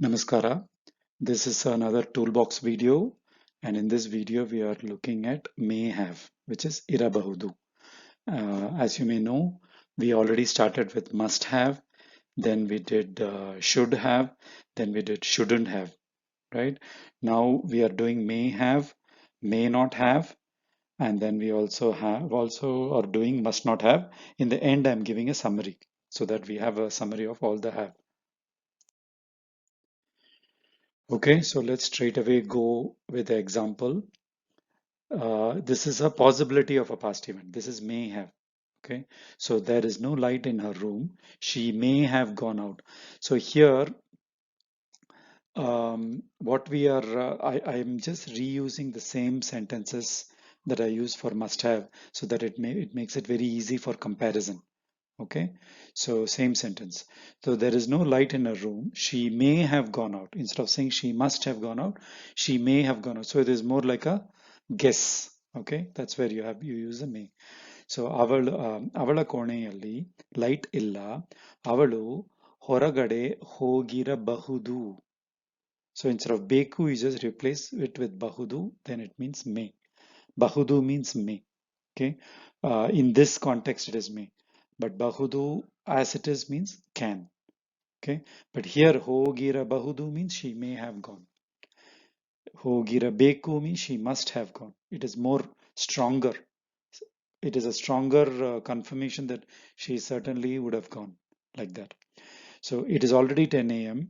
Namaskara. This is another toolbox video, and in this video we are looking at may have, which is irabahudu. As you may know, we already started with must have, then we did should have, then we did shouldn't have, right? Now we are doing may have, may not have, and then we also are doing must not have. In the end, I'm giving a summary so that we have a summary of all the have. Okay, so let's straight away go with the example. This is a possibility of a past event. This is may have. Okay, so there is no light in her room. She may have gone out. So here, what we are, I am just reusing the same sentences that I use for must have, so that it makes it very easy for comparison. Okay, so same sentence. So there is no light in her room. She may have gone out. Instead of saying she must have gone out, she may have gone out. So it is more like a guess. Okay, that's where you use a may. So ಅವಳ ಕೋಣೆಯಲ್ಲಿ light ಇಲ್ಲ. ಅವಳು ಹೊರಗಡೆ ಹೋಗಿರಬಹುದು. So instead of ಬೇಕು, you just replace it with bahudu. Then it means may. Bahudu means may. Okay, in this context it is may, but bahudu as it is means can. Okay, but here hogira bahudu means she may have gone. Hogira beku means she must have gone. It is more stronger. It is a stronger confirmation that she certainly would have gone, like that. So it is already 10 a.m.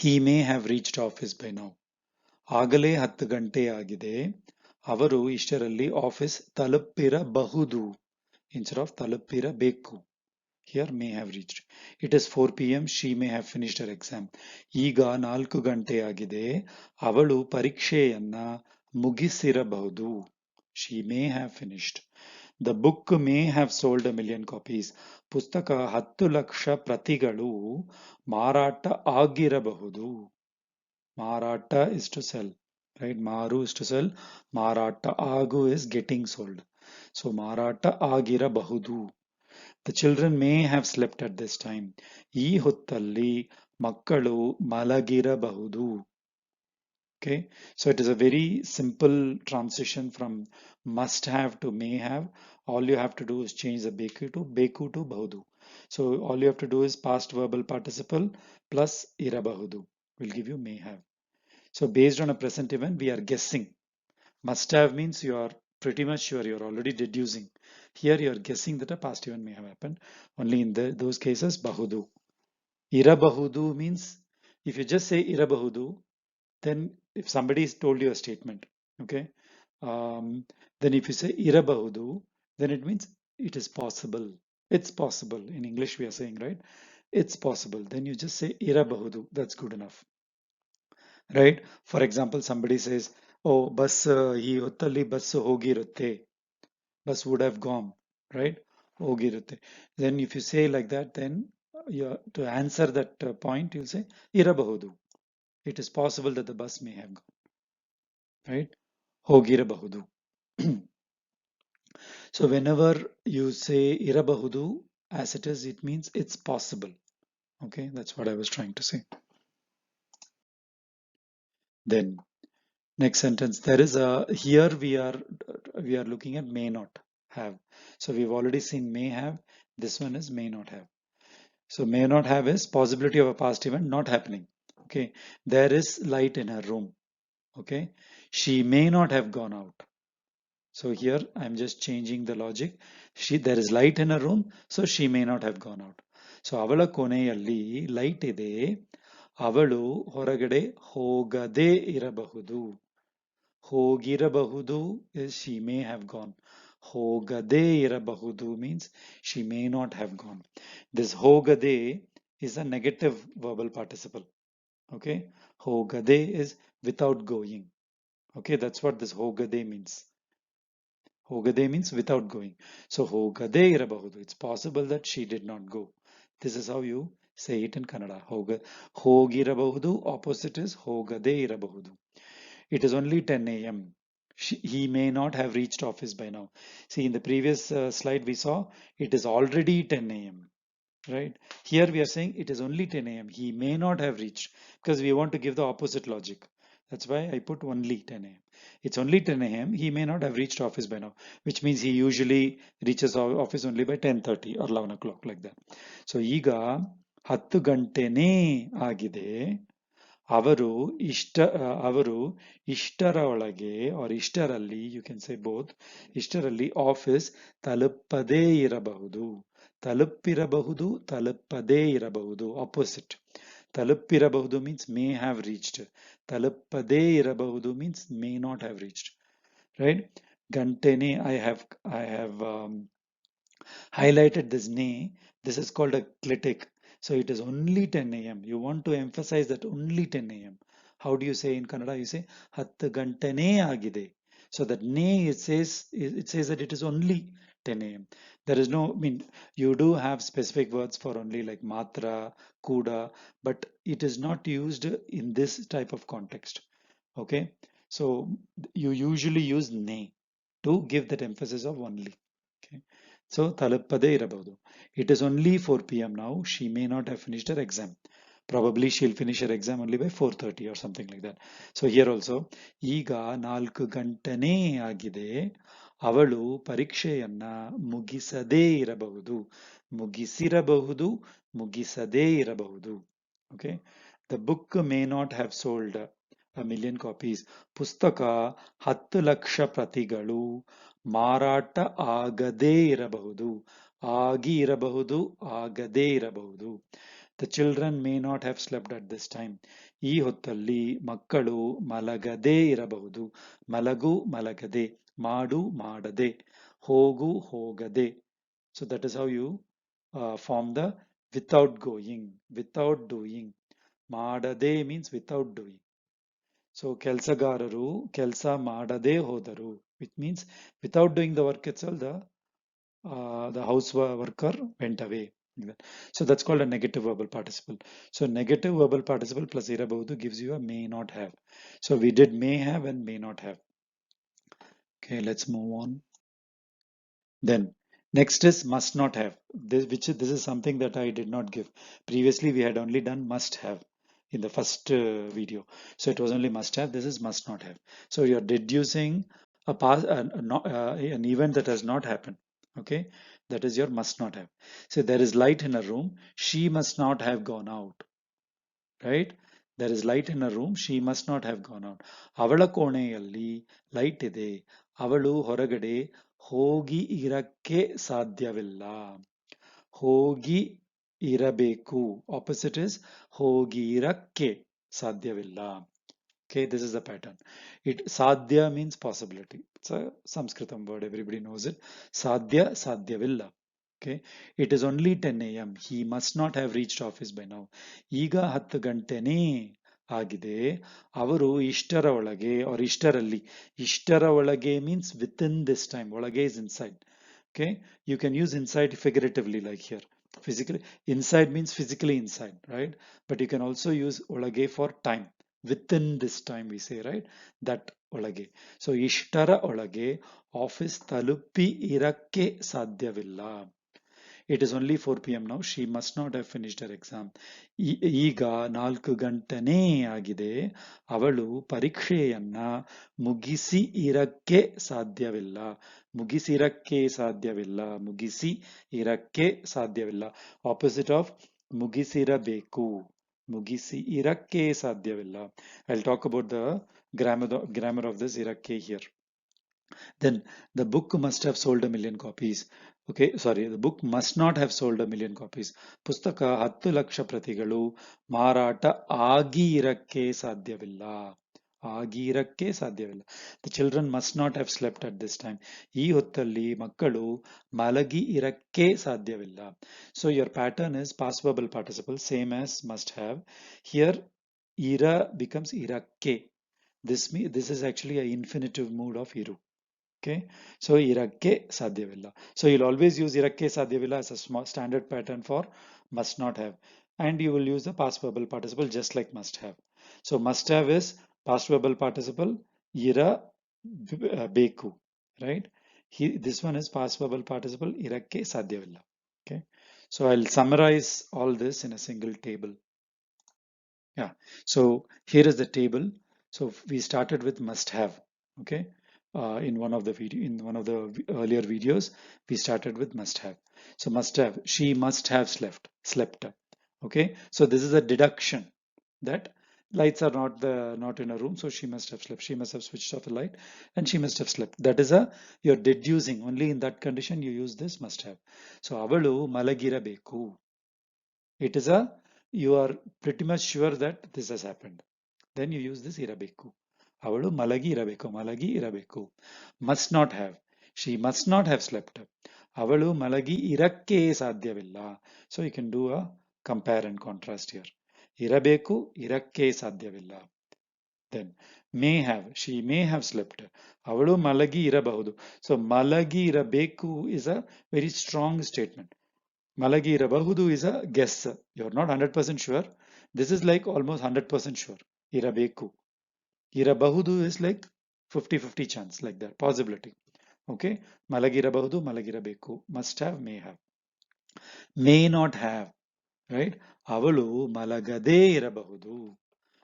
He may have reached office by now. ಆಗಲೇ 10 ಗಂಟೆ ಆಗಿದೆ. ಅವರು ಇಷ್ಟರಲ್ಲಿ office ತಲುಪಿರಬಹುದು. Instead of ತಲುಪಿರಬೇಕು. Here may have reached. It is 4 p.m. She may have finished her exam. ಈಗ 4 ಗಂಟೆ ಆಗಿದೆ. ಅವಳು ಪರೀಕ್ಷೆಯನ್ನ ಮುಗಿಸಿರಬಹುದು. She may have finished. The book may have sold 1,000,000 copies. ಪುಸ್ತಕ 10 ಲಕ್ಷ ಪ್ರತಿಗಳು ಮಾರಾಟ ಆಗಿರಬಹುದು. Marata is to sell, right? Maru is to sell. Marata agu is getting sold. So Marata agirabahudu. The children may have slept at this time. ಈ ಹೊತ್ತಲ್ಲಿ ಮಕ್ಕಳು ಮಲಗಿರಬಹುದು. Okay, so it is a very simple transition from must have to may have. All you have to do is change the beku to bahudu. So all you have to do is past verbal participle plus irabahudu will give you may have. So based on a present event, we are guessing. Must have means you are pretty much sure, you're already deducing. Here you are guessing that a past event may have happened. Only in those cases, bahudu. Irabahudu means if you just say irabahudu, then if somebody has told you a statement, okay, then if you say irabahudu, then it means it is possible. It's possible. In English, we are saying, right? It's possible. Then you just say irabahudu. That's good enough. Right? For example, somebody says, oh, bus ಈ ಹೊತ್ತಲ್ಲಿ bus ಹೋಗಿರುತ್ತೆ. Bus would have gone, right? ಹೋಗಿರುತ್ತೆ. Then if you say like that, then to answer that point, you'll say ಇರಬಹುದು. It is possible that the bus may have gone, right? ಹೋಗಿರಬಹುದು. So whenever you say ಇರಬಹುದು as it is, it means it's possible. Okay, that's what I was trying to say. Then next sentence, there is a, here we are looking at may not have. So we've already seen may have. This one is may not have. So may not have is possibility of a past event not happening. Okay, there is light in her room. Okay, she may not have gone out. So here I'm just changing the logic. There is light in her room, so she may not have gone out. So ಅವಳ ಕೊನೆಯಲ್ಲಿ light ಇದೆ. ಅವಳು ಹೊರಗಡೆ ಹೋಗದೇ ಇರಬಹುದು. ಹೋಗಿರಬಹುದು is she may have gone. ಹೋಗದೇ ಇರಬಹುದು means she may not have gone. This ಹೋಗದೇ is a negative verbal participle. Okay, ಹೋಗದೇ is without going. Okay, that's what this ಹೋಗದೇ means. ಹೋಗದೇ means without going. So ಹೋಗದೇ ಇರಬಹುದು. It's possible that she did not go. This is how you say it in Kannada. ಹೋಗಿರಬಹುದು opposite is ಹೋಗದೇ ಇರಬಹುದು. It is only 10 a.m. He may not have reached office by now. See, in the previous slide we saw, it is already 10 a.m. right? Here we are saying it is only 10 a.m. He may not have reached, because we want to give the opposite logic. That's why I put only 10 a.m. It's only 10 a.m. He may not have reached office by now, which means he usually reaches office only by 10:30 or 11 o'clock, like that. So ಈಗ 10 ಗಂಟೆನೇ ಆಗಿದೆ. ಅವರು ಅವರು ಇಷ್ಟರ ಒಳಗೆ or ಇಷ್ಟರಲ್ಲಿ, you can say both, ಇಷ್ಟರಲ್ಲಿ office ತಲುಪದೇ ಇರಬಹುದು. ತಲುಪಿರಬಹುದು, ತಲುಪದೇ ಇರಬಹುದು, ಆಪೋಸಿಟ್. ತಲುಪಿರಬಹುದು means may have reached. ತಲುಪದೇ ಇರಬಹುದು means may not have reached, right? ಗಂಟೆನೆ, I have highlighted this nay. This is called a clitic. So it is only 10 a.m. You want to emphasize that only 10 a.m. How do you say in Kannada? You say 10 gantane agide. So that nay, it says that it is only 10 a.m. There is no, I mean, you do have specific words for only like matra, kuda, but it is not used in this type of context. Okay, so you usually use nay to give that emphasis of only. Okay, so ತಲುಪದೇ ಇರಬಹುದು. It is only 4 p.m. now. She may not have finished her exam. Probably she'll finish her exam only by 4:30 or something like that. So here also, ಈಗ 4 ಗಂಟೆನೇ ಆಗಿದೆ. ಅವಳು ಪರೀಕ್ಷೆಯನ್ನ ಮುಗಿಸದೇ ಇರಬಹುದು. ಮುಗಿಸಿರಬಹುದು, ಮುಗಿಸದೇ ಇರಬಹುದು. Okay. The book may not have sold a million copies. ಪುಸ್ತಕ 10 ಲಕ್ಷ ಪ್ರತಿಗಳು ಮಾರಾಟ ಆಗದೇ ಇರಬಹುದು. ಆಗಿ ಇರಬಹುದು, ಆಗದೇ ಇರಬಹುದು. The children may not have slept at this time. ಈ ಹೊತ್ತಲ್ಲಿ ಮಕ್ಕಳು ಮಲಗದೇ ಇರಬಹುದು. ಮಲಗು, ಮಲಗದೆ. ಮಾಡು, ಮಾಡದೆ. ಹೋಗು, ಹೋಗದೆ. So that is how you form the without going, without doing. ಮಾಡದೆ means without doing. So ಕೆಲಸಗಾರರು ಕೆಲಸ ಮಾಡದೇ ಹೋದರು, which means without doing the work itself, the house worker went away. So that's called a negative verbal participle. So negative verbal participle plus ಇರಬಹುದು gives you a may not have. So we did may have and may not have. Okay, let's move on. Then next is must not have. This is something that I did not give. Previously we had only done must have in the first video. So it was only must have. This is must not have. So you're deducing a past, an event that has not happened. Okay, that is your must not have. So there is light in a room. She must not have gone out. Right? There is light in a room. She must not have gone out. ಅವಳ ಕೋಣೆಯಲ್ಲಿ light ಇದೆ. ಅವಳು ಹೊರಗಡೆ ಹೋಗಿ ಇರಕ್ಕೆ ಸಾಧ್ಯವಿಲ್ಲ. ಹೋಗಿ ಇರಬೇಕು. Opposite is ಹೋಗಿ ಇರಕ್ಕೆ ಸಾಧ್ಯವಿಲ್ಲ. Okay, this is the pattern. Sadhya means possibility. It's a Sanskritam word. Everybody knows it. Sadhya, sadhyavilla. Okay, it is only 10 a.m. He must not have reached office by now. ಈಗ 10 ಗಂಟೆನೇ ಆಗಿದೆ. ಅವರು ಇಷ್ಟರ ಒಳಗೆ or ಇಷ್ಟರಲ್ಲಿ. ಇಷ್ಟರ ಒಳಗೆ means within this time. ಒಳಗೆ is inside. Okay, you can use inside figuratively like here. Physically, inside means physically inside, right? But you can also use ಒಳಗೆ for time. Within this time we say, right? That ಒಳಗೆ. So ಇಷ್ಟರ ಒಳಗೆ office ತಲುಪಿ ಇರಕ್ಕೆ ಸಾಧ್ಯವಿಲ್ಲ. It is only 4 p.m. now. She must not have finished her exam. ಈಗ 4 ಗಂಟೆನೇ ಆಗಿದೆ. ಅವಳು ಪರೀಕ್ಷೆಯನ್ನ ಮುಗಿಸಿ ಇರಕ್ಕೆ ಸಾಧ್ಯವಿಲ್ಲ. ಮುಗಿಸಿರಕ್ಕೆ ಸಾಧ್ಯವಿಲ್ಲ. ಮುಗಿಸಿ ಇರಕ್ಕೆ ಸಾಧ್ಯವಿಲ್ಲ. Opposite of ಮುಗಿಸಿರಬೇಕು. ಮುಗಿಸಿ ಇರಕ್ಕೆ ಸಾಧ್ಯವಿಲ್ಲ. I'll talk about the grammar of this ಇರಕ್ಕೆ here. Then the book must have sold a million copies. Okay, sorry, the book must not have sold a million copies. ಪುಸ್ತಕ 10 ಲಕ್ಷ ಪ್ರತಿಗಳು ಮಾರಾಟ ಆಗಿ ಇರಕ್ಕೆ ಸಾಧ್ಯವಿಲ್ಲ. ಆಗಿ ಇರಕ್ಕೆ ಸಾಧ್ಯವಿಲ್ಲ. The children must not have slept at this time. ಈ ಹೊತ್ತಲ್ಲಿ ಮಕ್ಕಳು ಮಲಗಿ ಇರಕ್ಕೆ ಸಾಧ್ಯವಿಲ್ಲ. So your pattern is past verbal participle, same as must have. Here, ira becomes irakke. This is actually an infinitive mood of iru. Okay, so ಇರಕ್ಕೆ ಸಾಧ್ಯವಿಲ್ಲ. So you'll always use ಇರಕ್ಕೆ ಸಾಧ್ಯವಿಲ್ಲ as a small standard pattern for must not have, and you will use the past verbal participle just like must have. So must have is past verbal participle ಇರ ಬೇಕು, right? This one is past verbal participle ಇರಕ್ಕೆ ಸಾಧ್ಯವಿಲ್ಲ. Okay, So I'll summarize all this in a single table. Yeah, so here is the table. So we started with must have. Okay, in one of the earlier videos, we started with must have. So must have, she must have slept. Okay, so this is a deduction that lights are not in a room, so she must have slept. She must have switched off the light, and she must have slept. That is a, you're deducing. Only in that condition you use this must have. So avalu malagirabeku. It is a, you are pretty much sure that this has happened. Then you use this irabeku. Avalu malagi irabeku. Malagi irabeku. Must not have. She must not have slept. Avalu malagi irakke sadhyavilla. So you can do a compare and contrast here. Irabeku irakke sadhyavilla. Then may have. She may have slept. Avalu malagi irabahudu. So malagi irabeku is a very strong statement. Malagi Irabahudu is a guess. You're not 100% sure. This is like almost 100% sure. Irabeku. Irabahudu is like 50-50 chance, like that, possibility. Okay. Malagi Irabahudu, Malagi Irabeku. Must have, may have. May not have, right? Avalu Malagade Irabahudu.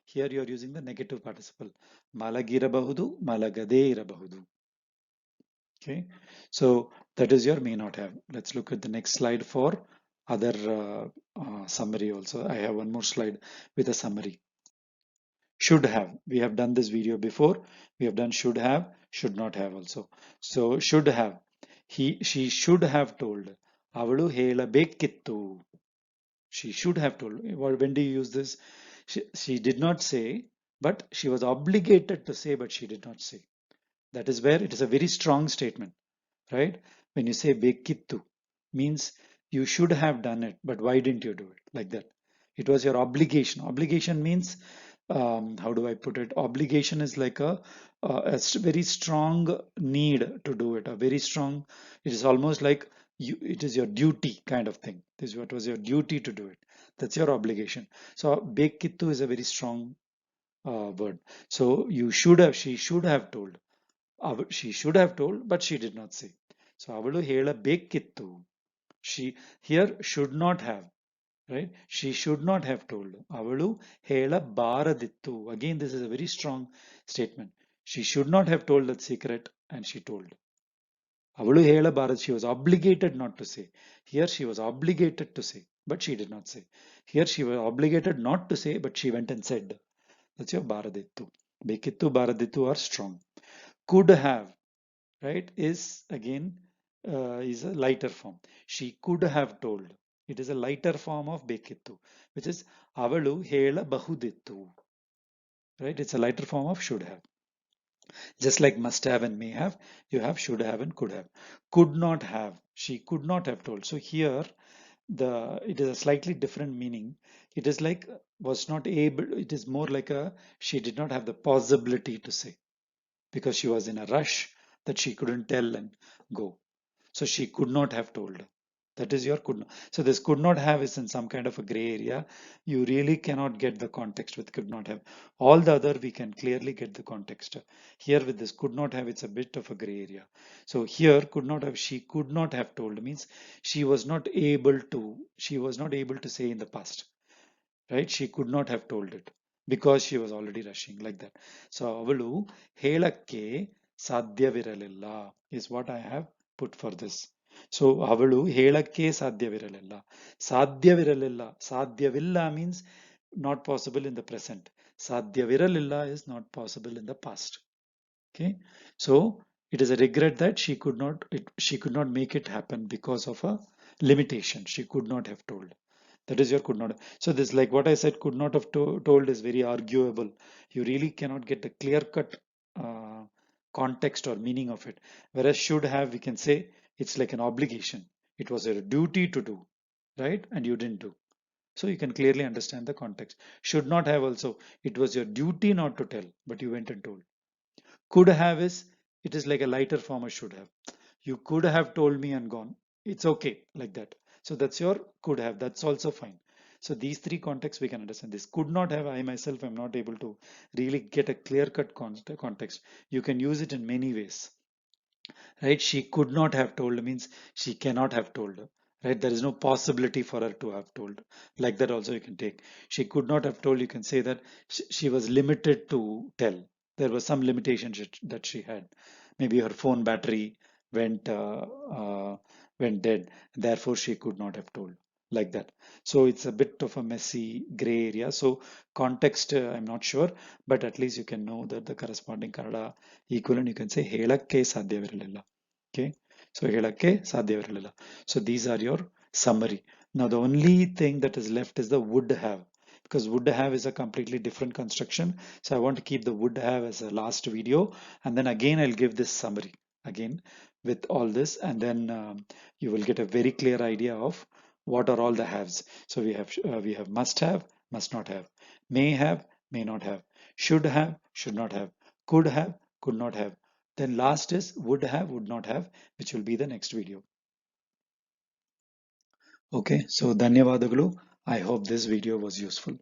Here you are using the negative participle. Malagi Irabahudu, Malagade Irabahudu. Okay, so that is your may not have. Let's look at the next slide for other summary also. I have one more slide with a summary. Should have. We have done this video before. We have done should have, should not have also. So should have. She should have told. Avalu helabekittu. She should have told. When do you use this? She did not say, but she was obligated to say, but she did not say. That is where it is a very strong statement, right? When you say bekittu, means you should have done it, but why didn't you do it? Like that. It was your obligation. Obligation means, how do I put it? Obligation is like very strong need to do it. A very strong. It is almost like you. It is your duty kind of thing. This is what was your duty to do it. That's your obligation. So bekittu is a very strong word. So you should have. She should have told. She should have told, but she did not say. So ಅವಳು ಹೇಳಬೇಕಿತ್ತು. She here should not have, right? She should not have told. ಅವಳು ಹೇಳಬಾರದಿತ್ತು. Again, this is a very strong statement. She should not have told that secret, and she told. ಅವಳು ಹೇಳಬಾರದು. She was obligated not to say. Here she was obligated to say, but she did not say. Here she was obligated not to say, but she went and said. That's your ಬಾರದಿತ್ತು. ಬೇಕಿತ್ತು, ಬಾರದಿತ್ತು are strong. Could have, right, is again is a lighter form. She could have told. It is a lighter form of ಬೇಕಿತ್ತು, which is ಅವಳು ಹೇಳಬಹುದಿತ್ತು, right? It's a lighter form of should have. Just like must have and may have, you have should have and could have. Could not have. She could not have told. So here it is a slightly different meaning. It is like was not able. It is more like a she did not have the possibility to say, because she was in a rush that she couldn't tell and go. So she could not have told. That is your could not. So this could not have is in some kind of a gray area. You really cannot get the context with could not have. All the other we can clearly get the context. Here with this could not have, it's a bit of a gray area. So here could not have, she could not have told means she was not able to. She was not able to say in the past, right? She could not have told it because she was already rushing, like that. So ಅವಳು ಹೇಳಕ್ಕೆ ಸಾಧ್ಯವಿರಲಿಲ್ಲ is what I have put for this. So ಅವಳು ಹೇಳಕ್ಕೆ ಸಾಧ್ಯವಿರಲಿಲ್ಲ. ಸಾಧ್ಯವಿರಲಿಲ್ಲ. ಸಾಧ್ಯವಿಲ್ಲ means not possible in the present. ಸಾಧ್ಯವಿರಲಿಲ್ಲ is not possible in the past. Okay, so it is a regret that she could not make it happen because of a limitation. She could not have told. That is your could not. So this, like what I said, could not have told is very arguable. You really cannot get the clear cut context or meaning of it. Whereas should have, we can say it's like an obligation. It was a duty to do, right? And you didn't do. So you can clearly understand the context. Should not have also, it was your duty not to tell, but you went and told. Could have is, it is like a lighter form of should have. You could have told me and gone. It's okay, like that. So that's your could have. That's also fine. So these three contexts we can understand. This could not have, I myself am not able to really get a clear cut context. You can use it in many ways, right? She could not have told means she cannot have told, right? There is no possibility for her to have told. Like that also you can take. She could not have told. You can say that she was limited to tell. There was some limitation that she had. Maybe her phone battery went went dead. Therefore, she could not have told like that. So it's a bit of a messy gray area. So context, I'm not sure, but at least you can know that the corresponding Kannada equivalent you can say ಹೇಳಕ್ಕೆ ಸಾಧ್ಯವಿರಲಿಲ್ಲ. Okay, so ಹೇಳಕ್ಕೆ ಸಾಧ್ಯವಿರಲಿಲ್ಲ. So these are your summary. Now the only thing that is left is the would have, because would have is a completely different construction. So I want to keep the would have as a last video, and then again I'll give this summary again with all this, and then you will get a very clear idea of what are all the haves. So we have must not have, may have, may not have, should have, should not have, could have, could not have. Then last is would have, would not have, which will be the next video. Okay, so ಧನ್ಯವಾದಗಳು. I hope this video was useful.